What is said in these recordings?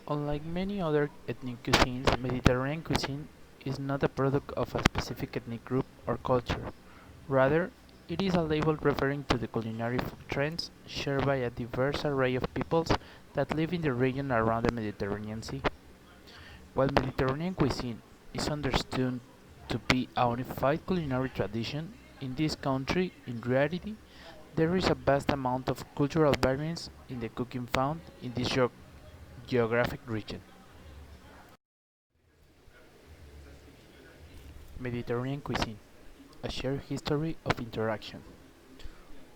Unlike many other ethnic cuisines, Mediterranean cuisine is not a product of a specific ethnic group or culture. Rather, it is a label referring to the culinary trends shared by a diverse array of peoples that live in the region around the Mediterranean Sea. While Mediterranean cuisine is understood to be a unified culinary tradition, in this country, in reality, there is a vast amount of cultural variance in the cooking found in this geographic region. Mediterranean cuisine, a shared history of interaction.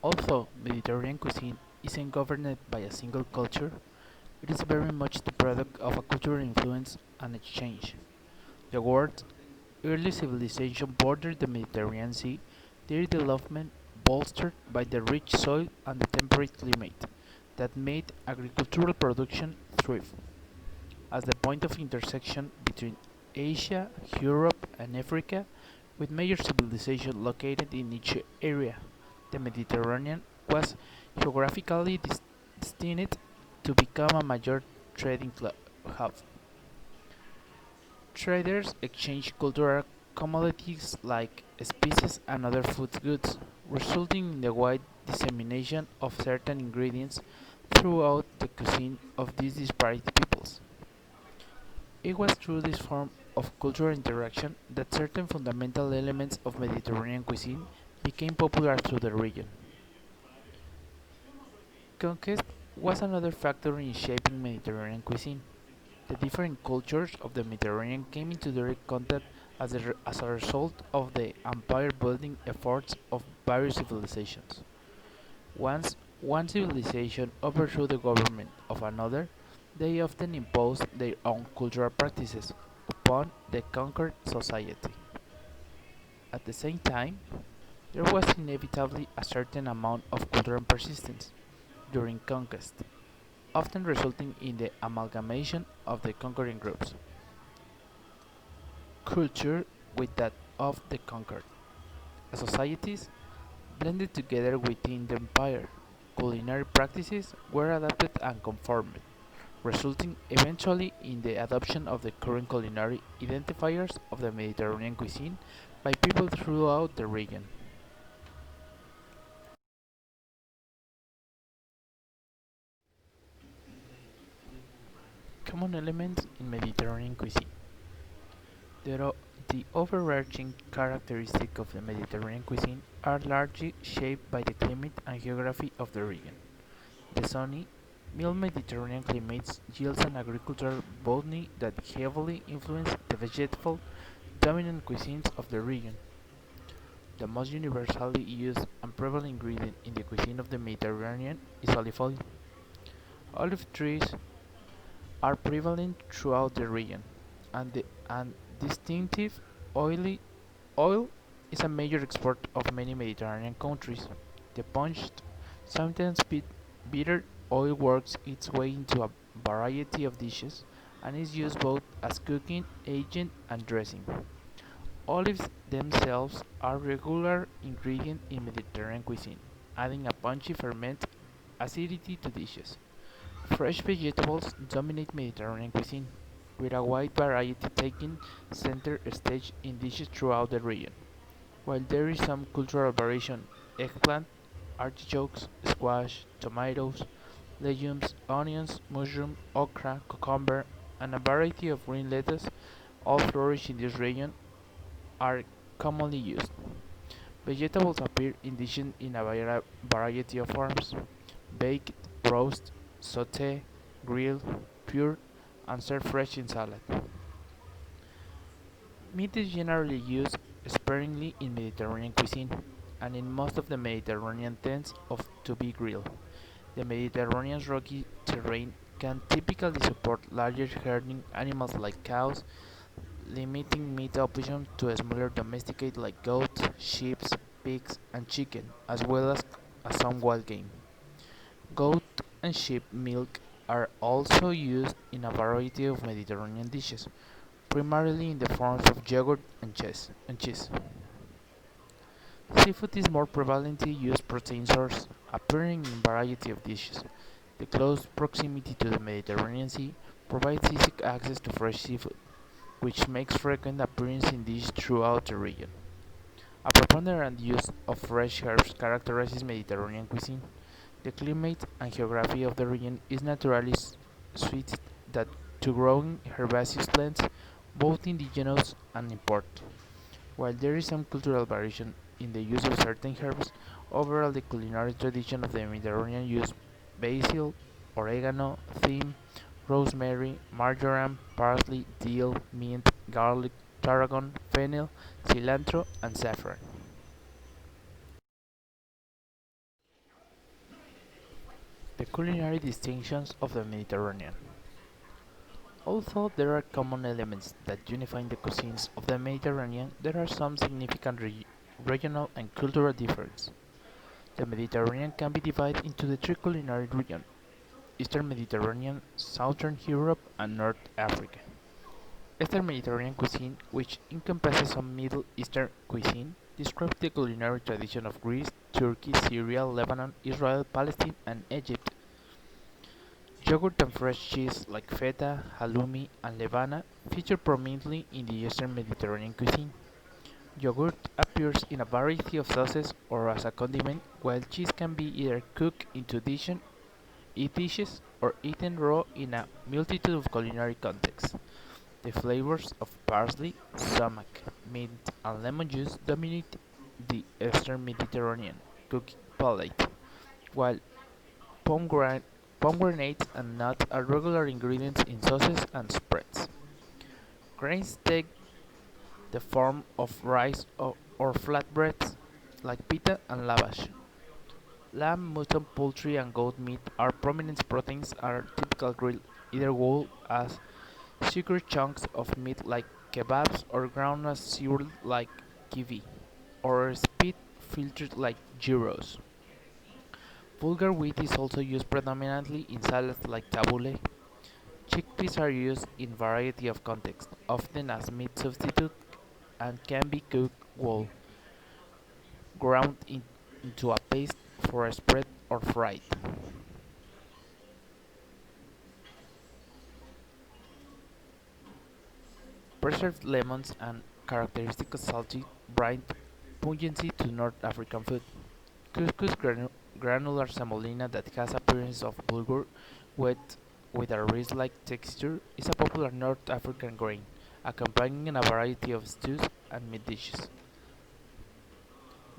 Although Mediterranean cuisine isn't governed by a single culture, it is very much the product of a cultural influence and exchange. The world's early civilization bordered the Mediterranean Sea, their development bolstered by the rich soil and the temperate climate that made agricultural production thrive. As the point of intersection between Asia, Europe, and Africa, with major civilizations located in each area. The Mediterranean was geographically destined to become a major trading hub. Traders exchanged cultural commodities like spices and other food goods, resulting in the wide dissemination of certain ingredients throughout the cuisine of these disparate peoples. It was through this form of cultural interaction that certain fundamental elements of Mediterranean cuisine became popular through the region. Conquest was another factor in shaping Mediterranean cuisine. The different cultures of the Mediterranean came into direct contact as a result of the empire building efforts of various civilizations. Once one civilization overthrew the government of another, they often imposed their own cultural practices upon the conquered society. At the same time, there was inevitably a certain amount of cultural persistence during conquest, often resulting in the amalgamation of the conquering groups' culture with that of the conquered. Societies blended together within the empire. Culinary practices were adapted and conformed, resulting eventually in the adoption of the current culinary identifiers of the Mediterranean cuisine by people throughout the region. Common elements in Mediterranean cuisine. The, the overarching characteristics of the Mediterranean cuisine are largely shaped by the climate and geography of the region. The sunny, mild Mediterranean climate yields an agricultural botany that heavily influences the vegetable dominant cuisines of the region. The most universally used and prevalent ingredient in the cuisine of the Mediterranean is olive oil. Olive trees are prevalent throughout the region, and distinctive oily oil is a major export of many Mediterranean countries. The punched, sometimes bitter oil works its way into a variety of dishes and is used both as cooking agent and dressing. Olives themselves are a regular ingredient in Mediterranean cuisine, adding a punchy ferment acidity to dishes. Fresh vegetables dominate Mediterranean cuisine, with a wide variety taking center stage in dishes throughout the region. While there is some cultural variation, eggplant, artichokes, squash, tomatoes, legumes, onions, mushroom, okra, cucumber, and a variety of green lettuce all flourish in this region are commonly used. Vegetables appear in dishes in a variety of forms: baked, roast, sauté, grilled, pure, and served fresh in salad. Meat is generally used sparingly in Mediterranean cuisine, and in most of the Mediterranean tends to be grilled. The Mediterranean's rocky terrain can typically support larger herding animals like cows, limiting meat options to smaller domesticated like goats, sheep, pigs, and chicken, as well as some wild game. Goat and sheep milk are also used in a variety of Mediterranean dishes, primarily in the forms of yogurt and cheese. Seafood is more prevalently used protein source, appearing in a variety of dishes. The close proximity to the Mediterranean Sea provides easy access to fresh seafood, which makes frequent appearance in dishes throughout the region. A preponderant use of fresh herbs characterizes Mediterranean cuisine. The climate and geography of the region is naturally suited that to growing herbaceous plants, both indigenous and imported. While there is some cultural variation in the use of certain herbs, overall the culinary tradition of the Mediterranean use basil, oregano, thyme, rosemary, marjoram, parsley, dill, mint, garlic, tarragon, fennel, cilantro, and saffron. The culinary distinctions of the Mediterranean. Although there are common elements that unify the cuisines of the Mediterranean, there are some significant regional and cultural differences. The Mediterranean can be divided into the three culinary regions: Eastern Mediterranean, Southern Europe, and North Africa. Eastern Mediterranean cuisine, which encompasses some Middle Eastern cuisine, describes the culinary tradition of Greece, Turkey, Syria, Lebanon, Israel, Palestine, and Egypt. Yogurt and fresh cheese like feta, halloumi, and levana feature prominently in the Eastern Mediterranean cuisine. Yogurt appears in a variety of sauces or as a condiment, while cheese can be either cooked into dishes or eaten raw in a multitude of culinary contexts. The flavors of parsley, sumac, mint, and lemon juice dominate the Eastern Mediterranean cooking palate, while pomegranates and nuts are regular ingredients in sauces and spreads. Grains take the form of rice or flatbreads like pita and lavash. Lamb, mutton, poultry, and goat meat are prominent proteins are typically grilled either whole as sugar chunks of meat like kebabs or ground as cereal like kiwi, or spit filtered like gyros. Bulgur wheat is also used predominantly in salads like tabbouleh. Chickpeas are used in variety of contexts, often as meat substitute and can be cooked whole, ground into a paste for a spread or fried. Preserved lemons and characteristic salty bring pungency to North African food. Couscous granular semolina that has appearance of bulgur wet with a rice-like texture is a popular North African grain, accompanying a variety of stews and meat dishes.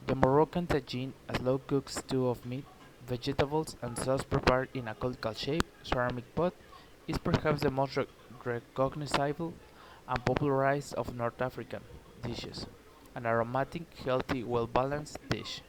The Moroccan tagine, a slow-cooked stew of meat, vegetables, and sauce prepared in a conical-shaped ceramic pot, is perhaps the most recognizable and popularized of North African dishes. An aromatic, healthy, well-balanced dish.